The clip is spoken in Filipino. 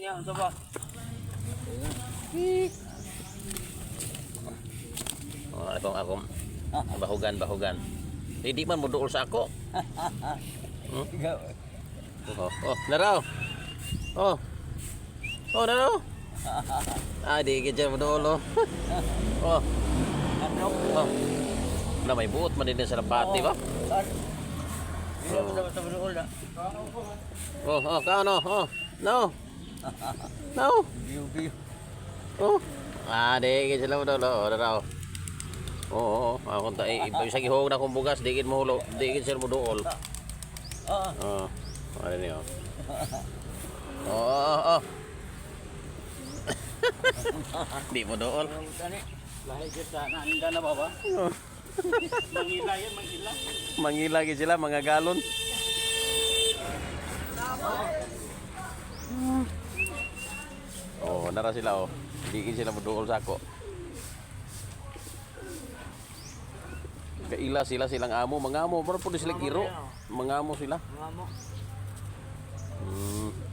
Niya, unsa ba? Oh, akong bahugan. Hindi man mo duol sa ako. Ikaw. Naraw. Naraw. Di gidyan mo duol. Ano? Na may buot man din sa lapati ba? Hindi mo dapat sa buol na. Kaano? No. Biyo. Di gidyan mo duol. Naraw. Akong tayo. Sa gihog na kong bugas, di gid mo hulo. Di gid sila mo duol. Ano niyo? Di mo dool. Lahi kita naninda na ba? Mangila yan, mangila. Mangila gid sila mga galon. Nara sila Di gid sila mo dool sa ako. Kaila sila silang amo, mangamo, pero pud sila giro. Mangamo sila. Mangamo.